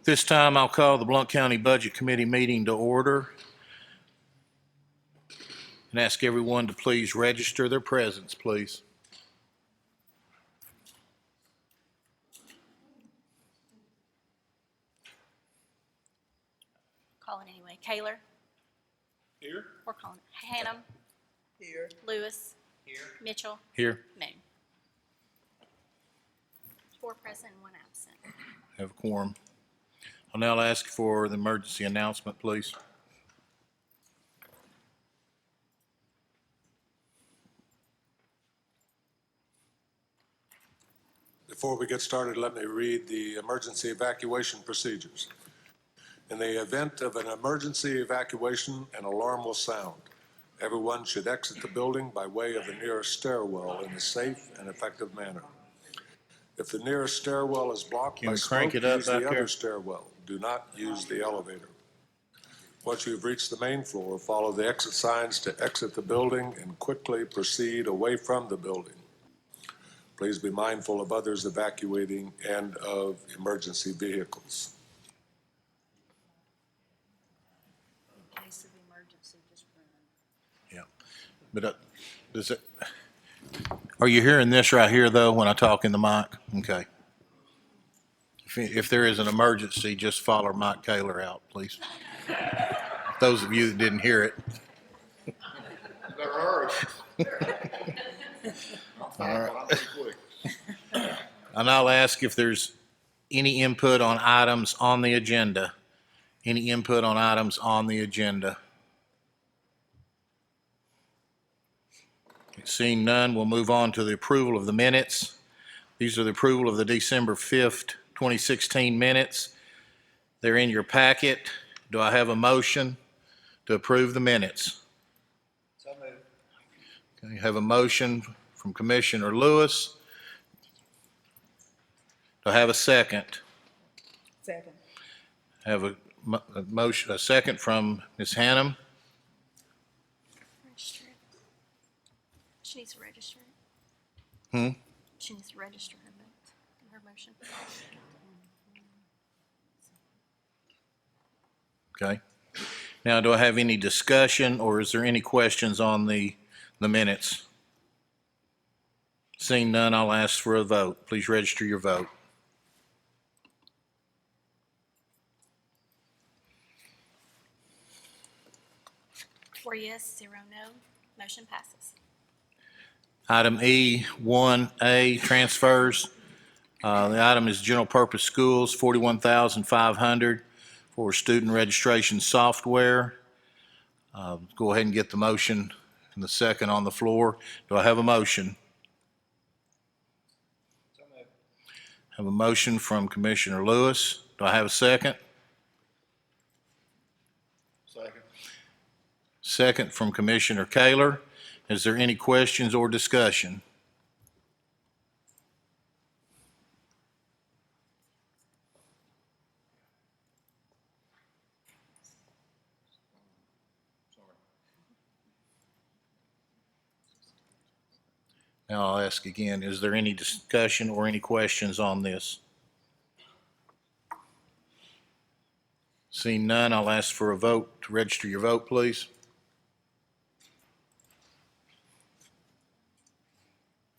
This time I'll call the Blount County Budget Committee meeting to order and ask everyone to please register their presence, please. Call it anyway. Kaler? Here. We're calling it. Hannum? Here. Lewis? Here. Mitchell? Here, Moon. 4 present and 1 absent. have a quorum. I'll now ask for the emergency announcement, please. Before we get started, let me read the emergency evacuation procedures. In the event of an emergency evacuation, an alarm will sound. Everyone should exit the building by way of the nearest stairwell in a safe and effective manner. If the nearest stairwell is blocked Can by we crank smoke, it up use back the there? other stairwell. Do not use the elevator. Once you've reached the main floor, follow the exit signs to exit the building and quickly proceed away from the building. Please be mindful of others evacuating and of emergency vehicles. In case of emergency, just run. Yeah. But does it, are you hearing this right here, though, when I talk in the mic? Okay. If there is an emergency, just follow Mike Kaler out, please. Those of you that didn't hear it. Never heard. All right. I'm pretty quick. And I'll ask if there's any input on items on the agenda. Any input on items on the agenda? Seeing none, we'll move on to the approval of the minutes. These are the approval of the December 5th, 2016 minutes. They're in your packet. Do I have a motion to approve the minutes? So moved. Okay, have a motion from Commissioner Lewis. Do I have a second? Second. Have a motion, a second from Ms. Hannum. Register it. She needs to register it. Hmm? She needs to register her vote, her motion. Okay. Now, do I have any discussion or is there any questions on the minutes? Seeing none, I'll ask for a vote. Please register your vote. Four yes, 0 no. Motion passes. Item E, 1A, transfers. The item is general purpose schools, $41,500 for student registration software. Go ahead and get the motion and the second on the floor. Do I have a motion? So moved. Have a motion from Commissioner Lewis. Do I have a second? Second. Second from Commissioner Kaler. Is there any questions or discussion? Now I'll ask again, is there any discussion or any questions on this? Seeing none, I'll ask for a vote. To register your vote, please.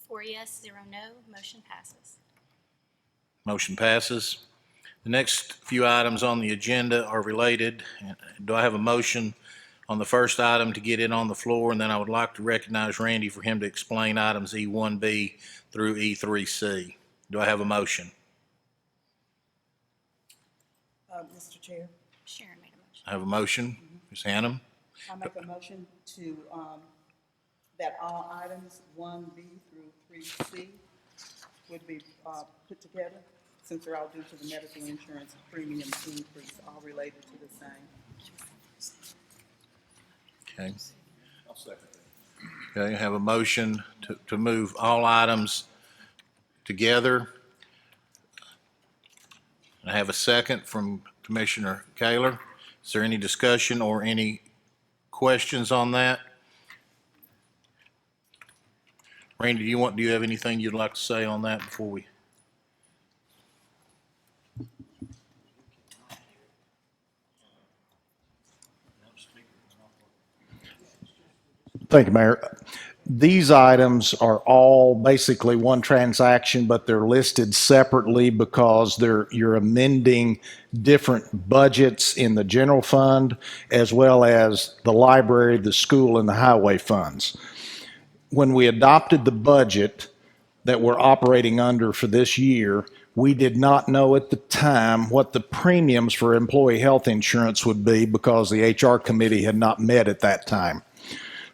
4 yes, 0 no. Motion passes. Motion passes. The next few items on the agenda are related. Do I have a motion on the first item to get it on the floor? And then I would like to recognize Randy for him to explain items E1B through E3C. Do I have a motion? Mr. Chair, Sharon made a motion. I have a motion. Ms. Hannum? I make a motion to, that all items 1B through 3C would be, put together, since they're all due to the medical insurance premium increase, all related to the same. Okay. I'll second that. Okay, I have a motion to move all items together. I have a second from Commissioner Kaler. Is there any discussion or any questions on that? Randy, do you have anything you'd like to say on that before we? Thank you, Mayor. These items are all basically one transaction, but they're listed separately because you're amending different budgets in the general fund as well as the library, the school, and the highway funds. When we adopted the budget that we're operating under for this year, we did not know at the time what the premiums for employee health insurance would be because the HR committee had not met at that time.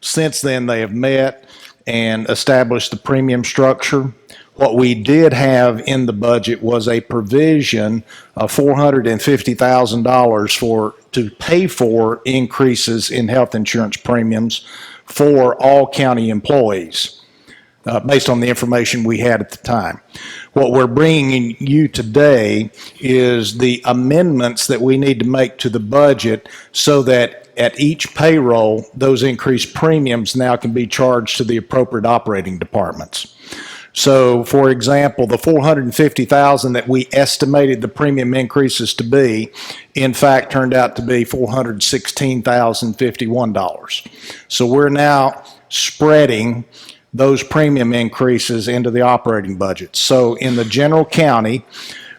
Since then, they have met and established the premium structure. What we did have in the budget was a provision of $450,000 to pay for increases in health insurance premiums for all county employees, based on the information we had at the time. What we're bringing you today is the amendments that we need to make to the budget so that at each payroll, those increased premiums now can be charged to the appropriate operating departments. So, for example, the $450,000 that we estimated the premium increases to be, in fact, turned out to be $416,051. So we're now spreading those premium increases into the operating budget. So in the general county,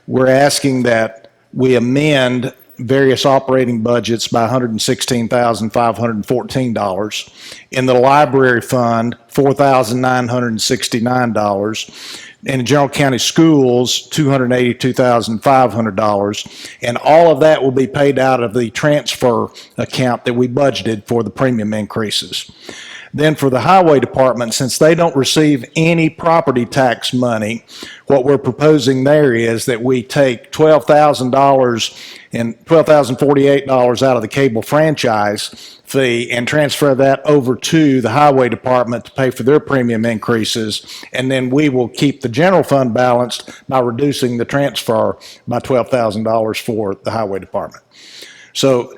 we're asking that we amend various operating budgets by $116,514. In the library fund, $4,969. In the general county schools, $282,500. And all of that will be paid out of the transfer account that we budgeted for the premium increases. Then for the highway department, since they don't receive any property tax money, what we're proposing there is that we take $12,000 and $12,048 out of the cable franchise fee and transfer that over to the highway department to pay for their premium increases. And then we will keep the general fund balanced by reducing the transfer by $12,000 for the highway department. So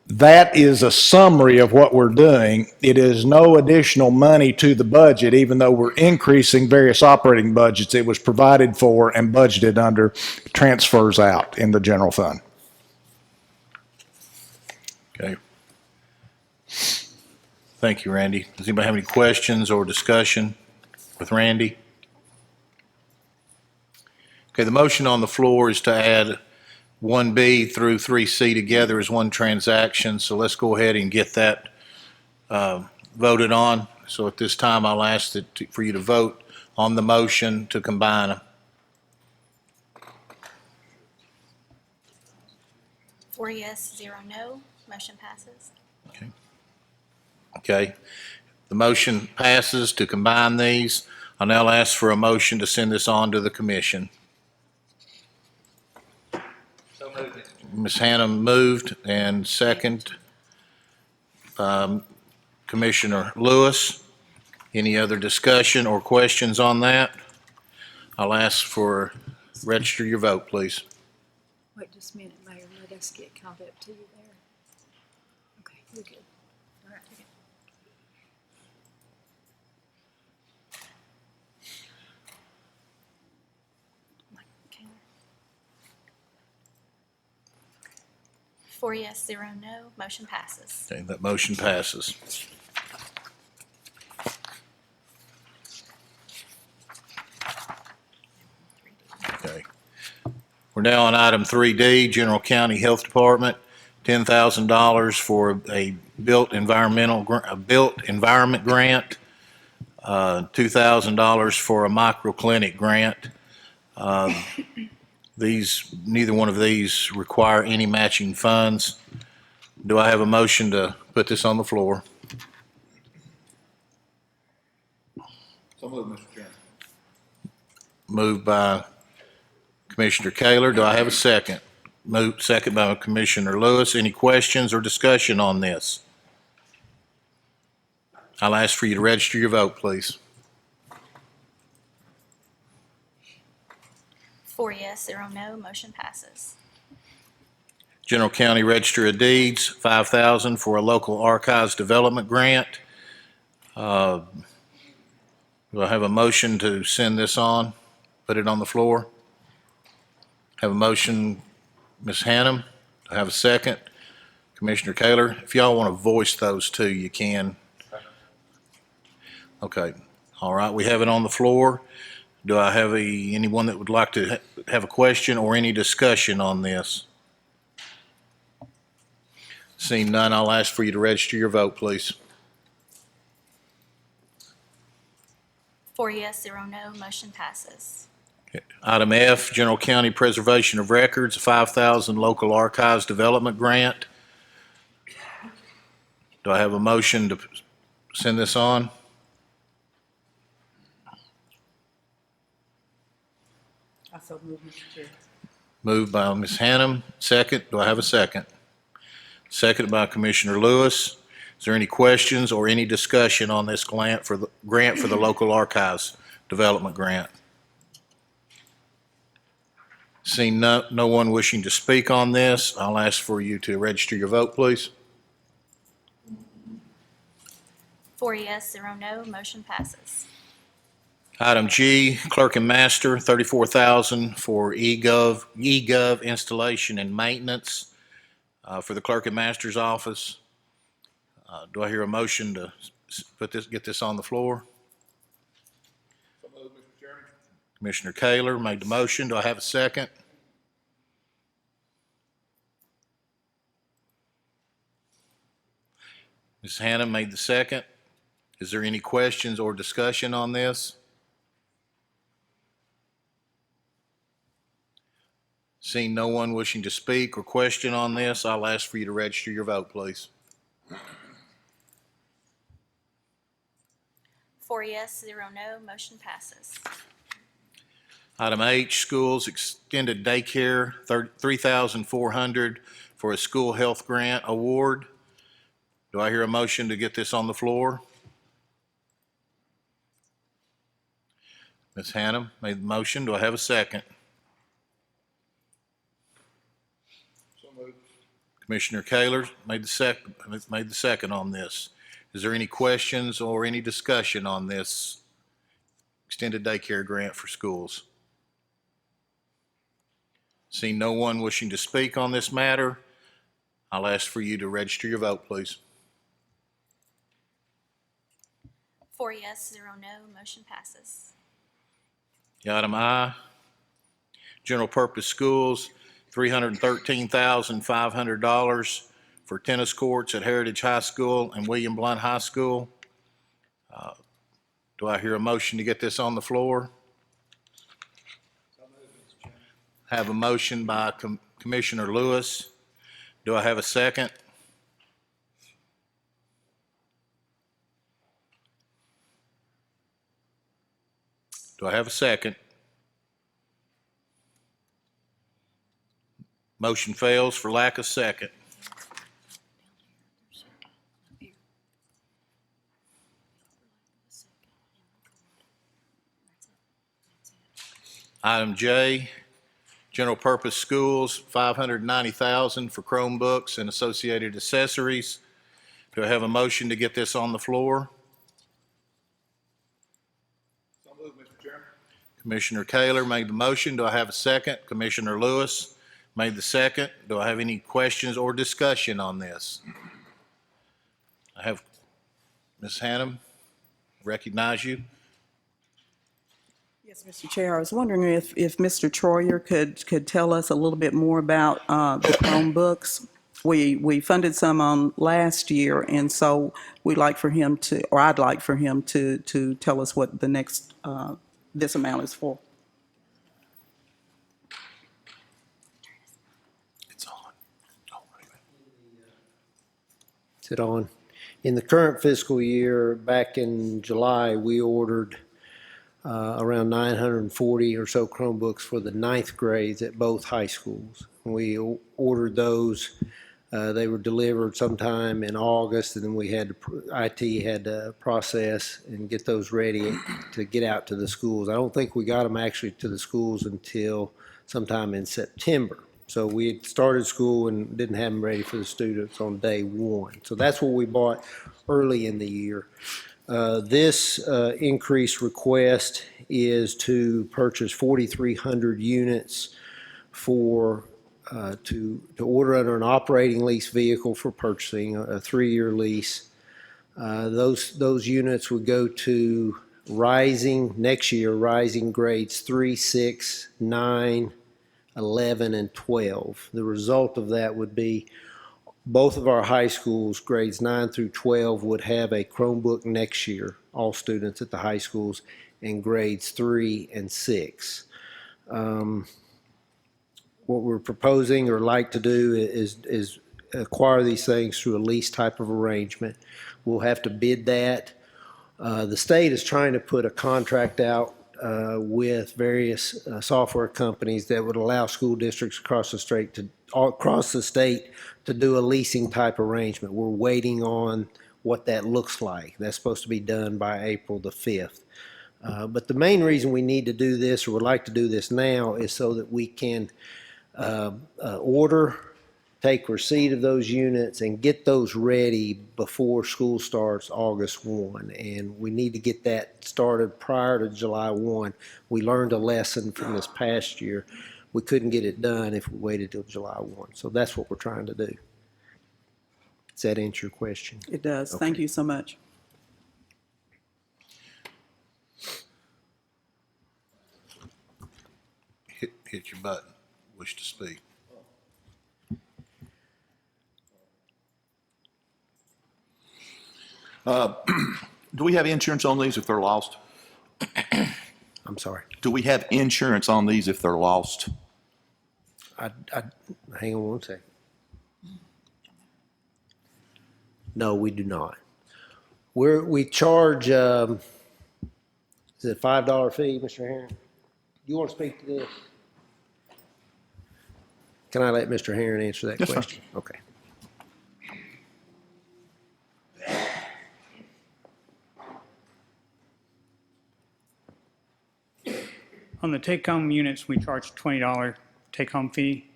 that is a summary of what we're doing. It is no additional money to the budget, even though we're increasing various operating budgets. It was provided for and budgeted under transfers out in the general fund. Okay. Thank you, Randy. Does anybody have any questions or discussion with Randy? Okay, the motion on the floor is to add 1B through 3C together as one transaction, so let's go ahead and get that voted on. So at this time, I'll ask for you to vote on the motion to combine them. 4 yes, 0 no. Motion passes. Okay. The motion passes to combine these. I'll now ask for a motion to send this on to the commission. So moved. Ms. Hannah moved, and second, Commissioner Lewis. Any other discussion or questions on that? I'll ask for, register your vote, please. Wait just a minute, Mayor, let us get caught up to you there. Okay, you're good. All right, you're good. Mike, Taylor. 4 yes, 0 no. Motion passes. Okay, that motion passes. Okay. We're now on item 3D, General County Health Department, $10,000 for a built environment grant, $2,000 for a microclinic grant. Neither one of these require any matching funds. Do I have a motion to put this on the floor? So moved, Mr. Chairman. Moved by Commissioner Kaler. Do I have a second? Moved, second by Commissioner Lewis. Any questions or discussion on this? I'll ask for you to register your vote, please. 4 yes, 0 no. Motion passes. General County Register of Deeds, $5,000 for a local archives development grant. Do I have a motion to send this on, put it on the floor? Have a motion, Ms. Hannum. Do I have a second? Commissioner Kaler, if y'all want to voice those two, you can. Okay, all right, we have it on the floor. Do I have anyone that would like to have a question or any discussion on this? Seeing none, I'll ask for you to register your vote, please. 4 yes, 0 no, motion passes. Item F, General County Preservation of Records, 5,000 Local Archives Development Grant. Do I have a motion to send this on? I so move, Mr. Chair. Moved by Ms. Hannum, second. Do I have a second? Seconded by Commissioner Lewis. Is there any questions or any discussion on this grant for the Local Archives Development Grant? Seeing no one wishing to speak on this, I'll ask for you to register your vote, please. 4 yes, 0 no, motion passes. Item G, Clerk and Master, $34,000 for eGov installation and maintenance for the Clerk and Master's office. Do I hear a motion to get this on the floor? So moved, Mr. Chairman. Commissioner Kaler made the motion. Do I have a second? Ms. Hannah made the second. Is there any questions or discussion on this? Seeing no one wishing to speak or question on this, I'll ask for you to register your vote, please. 4 yes, 0 no, motion passes. Item H, schools extended daycare, $3,400 for a school health grant award. Do I hear a motion to get this on the floor? Ms. Hannum made the motion. Do I have a second? So moved. Commissioner Kaler made the second on this. Is there any questions or any discussion on this extended daycare grant for schools? Seeing no one wishing to speak on this matter, I'll ask for you to register your vote, please. 4 yes, 0 no, motion passes. Item I, general purpose schools, $313,500 for tennis courts at Heritage High School and William Blount High School. Do I hear a motion to get this on the floor? So moved, Mr. Chairman. Have a motion by Commissioner Lewis. Do I have a second? Do I have a second? Motion fails for lack of second. Item J, general purpose schools, $590,000 for Chromebooks and associated accessories. Do I have a motion to get this on the floor? So moved, Mr. Chairman. Commissioner Kaler made the motion. Do I have a second? Commissioner Lewis made the second. Do I have any questions or discussion on this? I have Ms. Hannum, recognize you. Yes, Mr. Chair, I was wondering if Mr. Troyer could tell us a little bit more about the Chromebooks. We funded some on last year, and so we'd like for him to, or I'd like for him to tell us what the next, this amount is for. It's on. Oh, wait a minute. Is it on? In the current fiscal year, back in July, we ordered around 940 or so Chromebooks for the ninth grades at both high schools. We ordered those. They were delivered sometime in August, and then we had IT had to process and get those ready to get out to the schools. I don't think we got them actually to the schools until sometime in September. So we had started school and didn't have them ready for the students on day one. So that's what we bought early in the year. This increased request is to purchase 4,300 units for to order under an operating lease vehicle for purchasing a 3-year lease. Those units would go to next year, rising grades 3, 6, 9, 11, and 12. The result of that would be both of our high schools, grades 9 through 12, would have a Chromebook next year, all students at the high schools, and grades 3 and 6. What we're proposing or like to do is acquire these things through a lease type of arrangement. We'll have to bid that. The state is trying to put a contract out with various software companies that would allow school districts across the state to do a leasing type arrangement. We're waiting on what that looks like. That's supposed to be done by April the 5th. But the main reason we need to do this or would like to do this now is so that we can order, take receipt of those units and get those ready before school starts August 1. And we need to get that started prior to July 1. We learned a lesson from this past year. We couldn't get it done if we waited till July 1. So that's what we're trying to do. Does that answer your question? It does. Thank you so much. Hit your button. Wish to speak. Do we have insurance on these if they're lost? I'm sorry. Do we have insurance on these if they're lost? Hang on one second. No, we do not. We charge, is it a $5 fee, Mr. Herron? Do you want to speak to this? Can I let Mr. Herron answer that Yes, sir. question? Okay. On the take-home units, we charge a $20 take-home fee,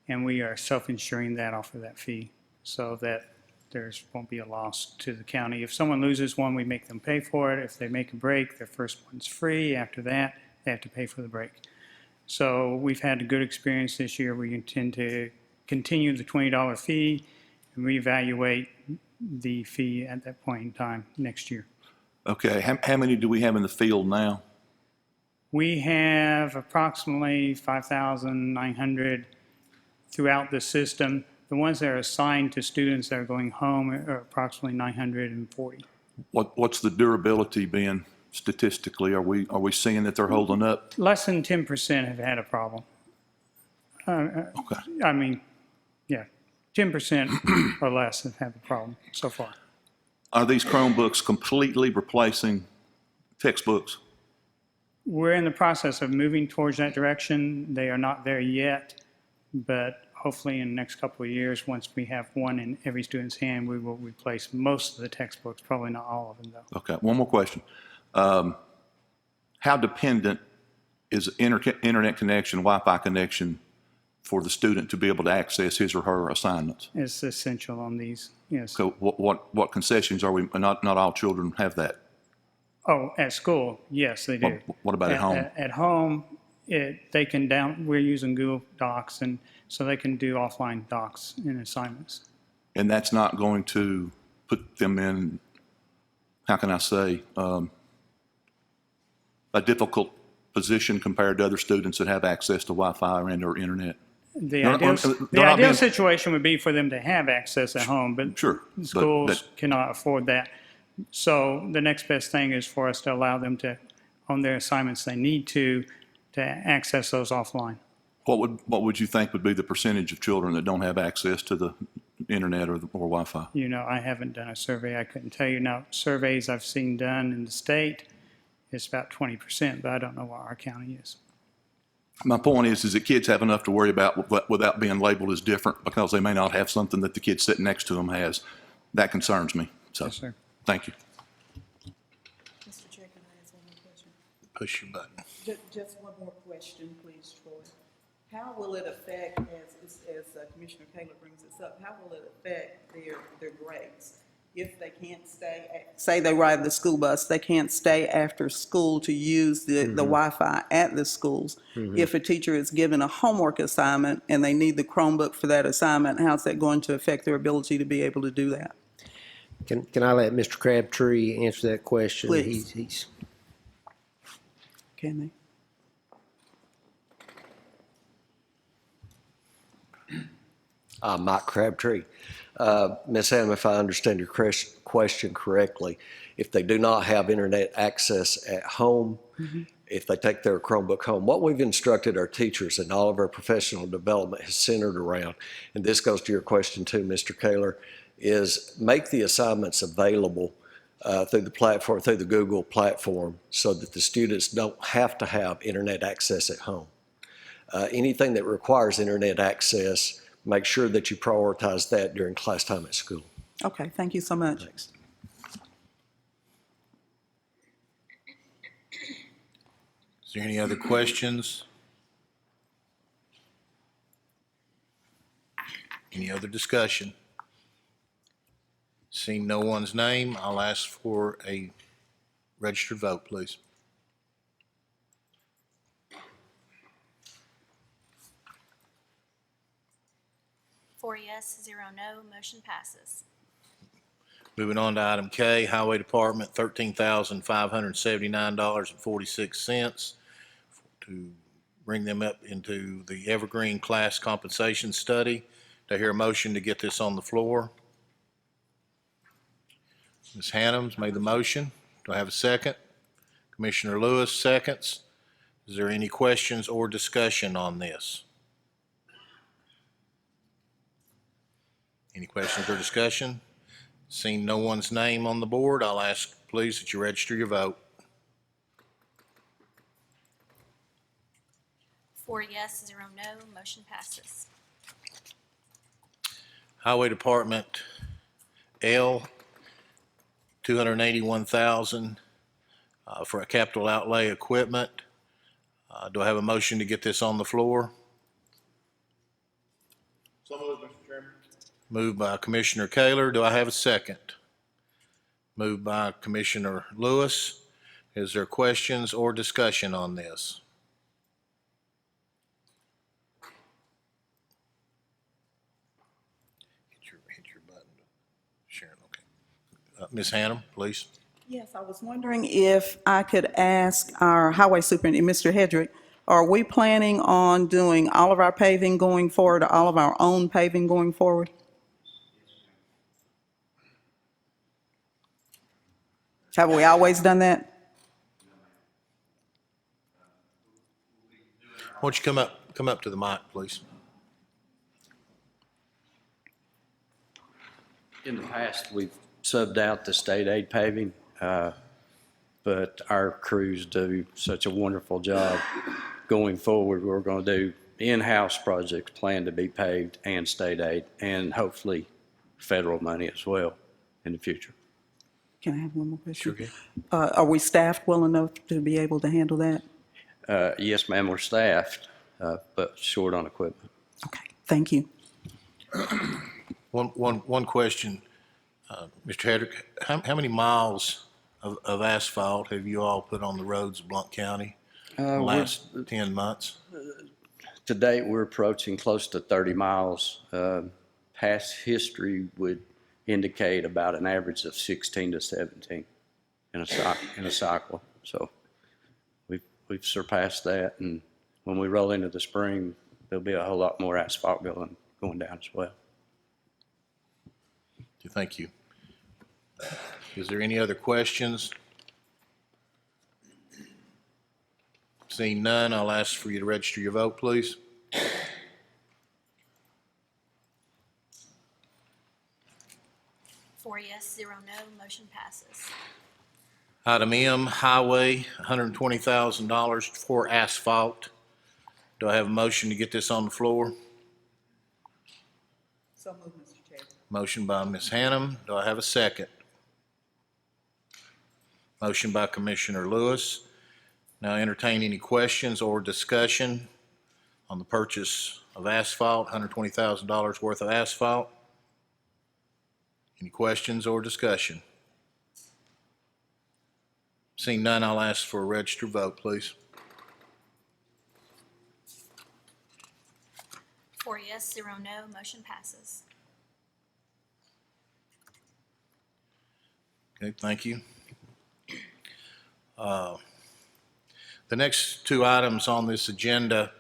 and we are self-insuring that off of that fee so that there won't be a loss to the county. If someone loses one, we make them pay for it. If they make a break, their first one's free. After that, they have to pay for the break. So we've had a good experience this year. We intend to continue the $20 fee and reevaluate the fee at that point in time next year. Okay, how many do we have in the field now? We have approximately 5,900 throughout the system. The ones that are assigned to students that are going home are approximately 940. What's the durability been statistically? Are we seeing that they're holding up? Less than 10% have had a problem. Okay. I mean, yeah, 10% or less have had a problem so far. Are these Chromebooks completely replacing textbooks? We're in the process of moving towards that direction. They are not there yet, but hopefully in the next couple of years, once we have one in every student's hand, we will replace most of the textbooks, probably not all of them though. Okay, one more question. How dependent is internet connection, Wi-Fi connection for the student to be able to access his or her assignments? It's essential on these, yes. So what concessions are we, not all children have that? Oh, at school, yes, they do. What about at home? At home, they can we're using Google Docs, and so they can do offline docs and assignments. And that's not going to put them in, how can I say, a difficult position compared to other students that have access to Wi-Fi and/or internet? The They're ideal situation would be for them to have access at home, but Sure, but schools cannot afford that. So the next best thing is for us to allow them to, on their assignments they need to access those offline. What would you think would be the percentage of children that don't have access to the internet or Wi-Fi? You know, I haven't done a survey. I couldn't tell you. Now, surveys I've seen done in the state, it's about 20%, but I don't know what our county is. My point is that kids have enough to worry about without being labeled as different because they may not have something that the kid sitting next to them has. That concerns me. So, Yes, sir. thank you. Mr. Chair, can I ask one more question? Push your button. Just one more question, please, Troy. How will it affect, as Commissioner Taylor brings this up, how will it affect their grades? If they can't stay, say they ride the school bus, they can't stay after school to use the Wi-Fi at the schools. If a teacher is given a homework assignment and they need the Chromebook for that assignment, how's that going to affect their ability to be able to do that? Can I let Mr. Crabtree answer that question? Please. He's Can they? Mike Crabtree. Ms. Ham, if I understand your question correctly, if they do not have internet access at home, if they take their Chromebook home, what we've instructed our teachers and all of our professional development has centered around, and this goes to your question too, Mr. Kaler, is make the assignments available through the platform, through the Google platform, so that the students don't have to have internet access at home. Anything that requires internet access, make sure that you prioritize that during class time at school. Okay, thank you so much. Thanks. Is there any other questions? Any other discussion? Seeing no one's name, I'll ask for a registered vote, please. Four yes, zero no, motion passes. Moving on to item K, Highway Department, $13,579.46 to bring them up into the Evergreen Class Compensation Study. Do I hear a motion to get this on the floor? Ms. Hannams made the motion. Do I have a second? Commissioner Lewis seconds. Is there any questions or discussion on this? Any questions or discussion? Seeing no one's name on the board, I'll ask please that you register your vote. Four yes, zero no, motion passes. Highway Department, L, $281,000 for a capital outlay equipment. Do I have a motion to get this on the floor? So moved, Mr. Chairman. Moved by Commissioner Kaler. Do I have a second? Moved by Commissioner Lewis. Is there questions or discussion on this? Hit your button. Sharon, okay. Ms. Hannam, please. Yes, I was wondering if I could ask our highway superintendent, Mr. Hedrick, are we planning on doing all of our paving going forward, or all of our own paving going forward? Have we always done that? Why don't you come up to the mic, please? In the past, we've subbed out the state aid paving, but our crews do such a wonderful job. Going forward, we're going to do in-house projects planned to be paved and state aid, and hopefully federal money as well in the future. Can I have one more question? Sure can. Are we staffed well enough to be able to handle that? Yes, ma'am, we're staffed, but short on equipment. Okay, thank you. One question, Mr. Hedrick, how many miles of asphalt have you all put on the roads of Blount County in the last 10 months? To date, we're approaching close to 30 miles. Past history would indicate about an average of 16 to 17 in a cycle. So we've surpassed that, and when we roll into the spring, there'll be a whole lot more asphalt going down as well. Thank you. Is there any other questions? Seeing none, I'll ask for you to register your vote, please. Four yes, zero no, motion passes. Item M, Highway, $120,000 for asphalt. Do I have a motion to get this on the floor? So moved, Mr. Chair. Motion by Ms. Hannam. Do I have a second? Motion by Commissioner Lewis. Now entertain any questions or discussion on the purchase of asphalt, $120,000 worth of asphalt. Any questions or discussion? Seeing none, I'll ask for a registered vote, please. Four yes, zero no, motion passes. Okay, thank you. The next two items on this agenda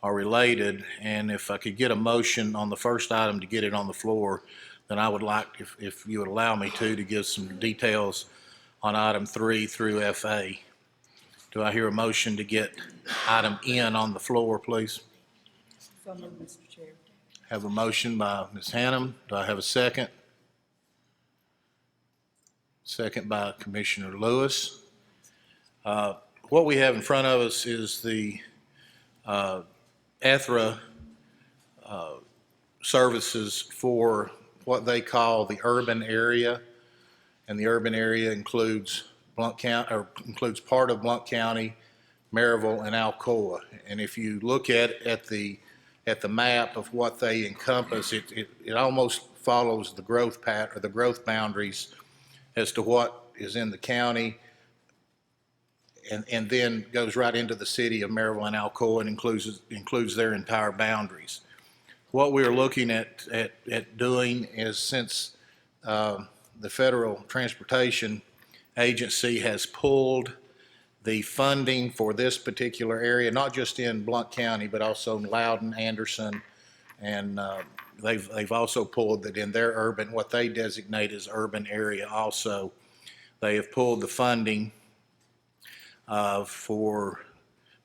are related, and if I could get a motion on the first item to get it on the floor, then I would like, if you would allow me to give some details on item 3 through FA. Do I hear a motion to get item N on the floor, please? So moved, Mr. Chair. Have a motion by Ms. Hannum. Do I have a second? Second by Commissioner Lewis. What we have in front of us is the ETHRA services for what they call the urban area. And the urban area includes Blount County, or includes part of Blount County, Maryville, and Alcoa. And if you look at the map of what they encompass, it almost follows the growth path or the growth boundaries as to what is in the county, and then goes right into the city of Maryville and Alcoa and includes their entire boundaries. What we're looking at doing is, since the Federal Transportation Agency has pulled the funding for this particular area, not just in Blount County, but also in Loudoun, Anderson, and they've also pulled that in their urban, what they designate as urban area also. They have pulled the funding for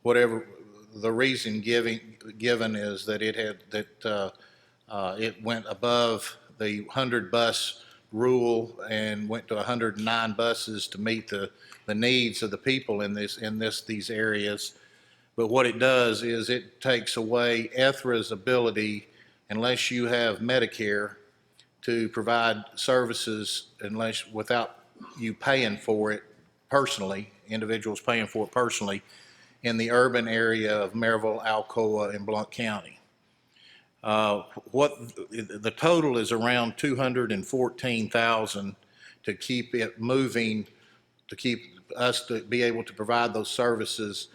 whatever the reason given is that it went above the 100 bus rule and went to 109 buses to meet the needs of the people in these areas. But what it does is it takes away ETHRA's ability, unless you have Medicare, to provide services without you paying for it personally, individuals paying for it personally, in the urban area of Maryville, Alcoa, and Blount County. What the total is around $214,000 to keep it moving, to keep us to be able to provide those services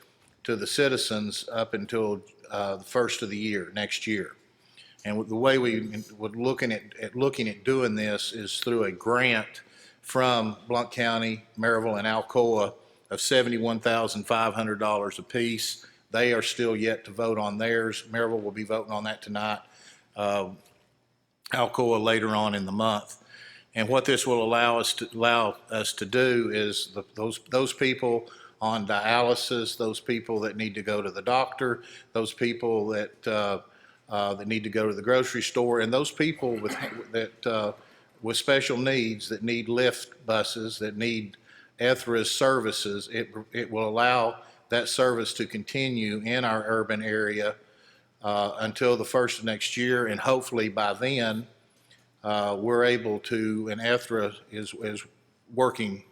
to the citizens up until the first of the year, next year. And the way we would looking at doing this is through a grant from Blount County, Maryville, and Alcoa of $71,500 apiece. They are still yet to vote on theirs. Maryville will be voting on that tonight. Alcoa later on in the month. And what this will allow us to do is those people on dialysis, those people that need to go to the doctor, those people that need to go to the grocery store, and those people with special needs that need lift buses, that need ETHRA's services, it will allow that service to continue in our urban area until the first of next year, and hopefully by then we're able to, and ETHRA is working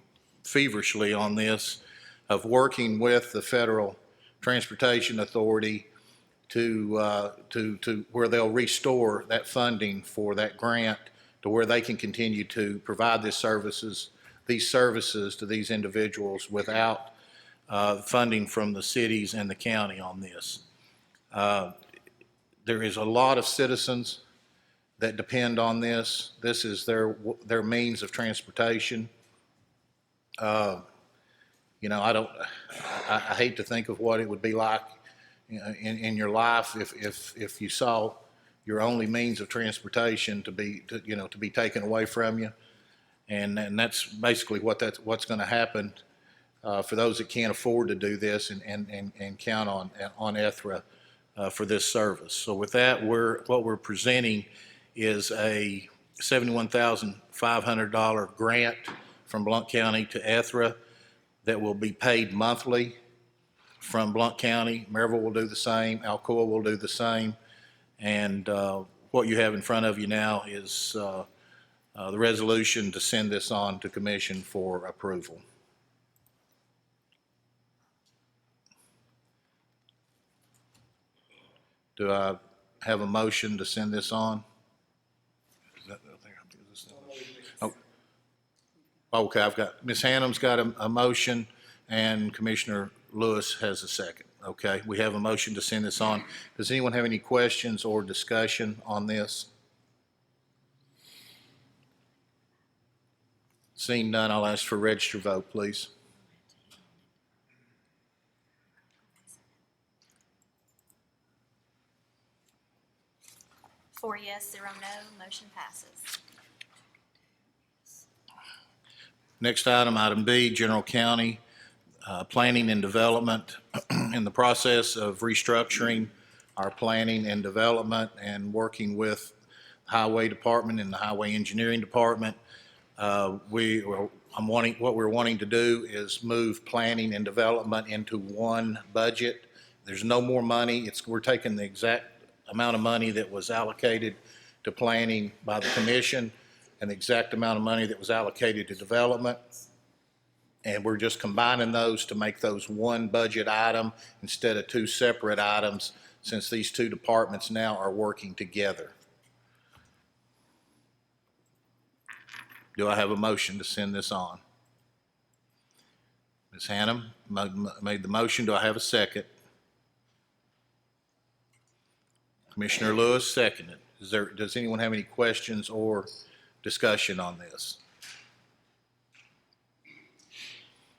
feverishly on this, of working with the Federal Transportation Authority to where they'll restore that funding for that grant to where they can continue to provide these services to these individuals without funding from the cities and the county on this. There is a lot of citizens that depend on this. This is their means of transportation. I hate to think of what it would be like in your life if you saw your only means of transportation to be taken away from you, and that's basically what's going to happen for those that can't afford to do this and count on ETHRA for this service. So with that, what we're presenting is a $71,500 grant from Blount County to ETHRA that will be paid monthly from Blount County. Maryville will do the same. Alcoa will do the same. And what you have in front of you now is the resolution to send this on to commission for approval. Do I have a motion to send this on? Okay, I've got, Ms. Hannum's got a motion and Commissioner Lewis has a second. Okay, we have a motion to send this on. Does anyone have any questions or discussion on this? Seeing none, I'll ask for a registered vote, please. Four yes, zero no, motion passes. Next item, item B, General County, Planning and Development. In the process of restructuring our planning and development and working with Highway Department and the Highway Engineering Department, what we're wanting to do is move planning and development into one budget. There's no more money. We're taking the exact amount of money that was allocated to planning by the commission and the exact amount of money that was allocated to development. And we're just combining those to make those one budget item instead of two separate items, since these two departments now are working together. Do I have a motion to send this on? Ms. Hannum made the motion. Do I have a second? Commissioner Lewis seconded. Does anyone have any questions or discussion on this?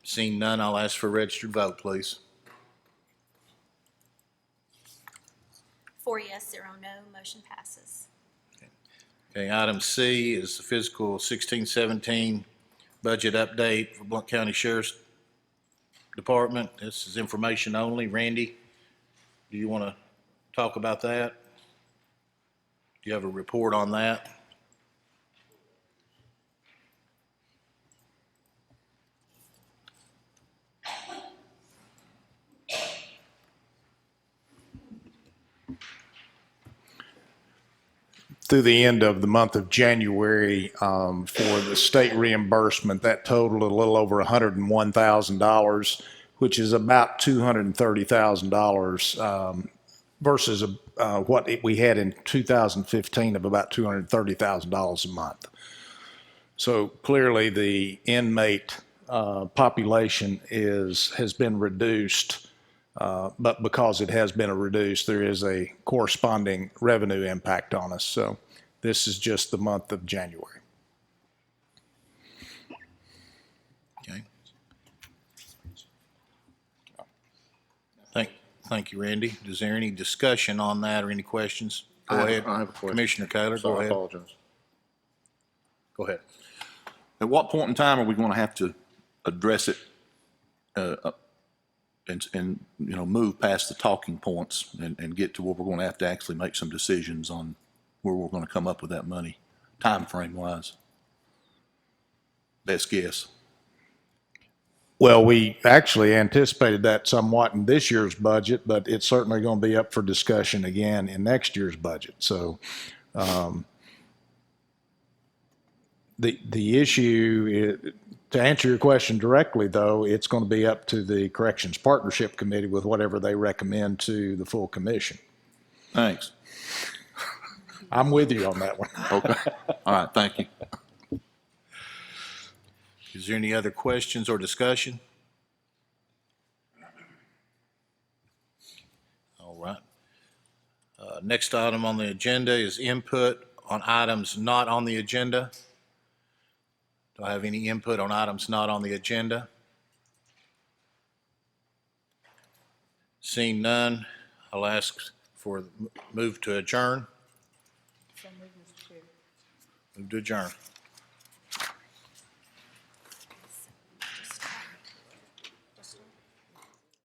Seeing none, I'll ask for a registered vote, please. Four yes, zero no, motion passes. Okay, item C is the fiscal 16-17 budget update for Blount County Sheriff's Department. This is information only. Randy, do you want to talk about that? Do you have a report on that? Through the end of the month of January, for the state reimbursement, that totaled a little over $101,000, which is about $230,000 versus what we had in 2015 of about $230,000 a month. So clearly, the inmate population has been reduced. But because it has been reduced, there is a corresponding revenue impact on us. So this is just the month of January. Okay. Thank you, Randy. Is there any discussion on that or any questions? Go ahead. I have a question. Commissioner Kaler, So go I ahead. apologize. Go ahead. At what point in time are we going to have to address it and move past the talking points and get to where we're going to have to actually make some decisions on where we're going to come up with that money, time frame wise? Best guess. Well, we actually anticipated that somewhat in this year's budget, but it's certainly going to be up for discussion again in next year's budget. So the issue is, to answer your question directly, though, it's going to be up to the Corrections Partnership Committee with whatever they recommend to the full commission. Thanks. I'm with you on that one. Okay. All right. Thank you. Is there any other questions or discussion? All right. Next item on the agenda is input on items not on the agenda. Do I have any input on items not on the agenda? Seeing none, I'll ask for the move to adjourn. So moved, Mr. Chair. Move to adjourn.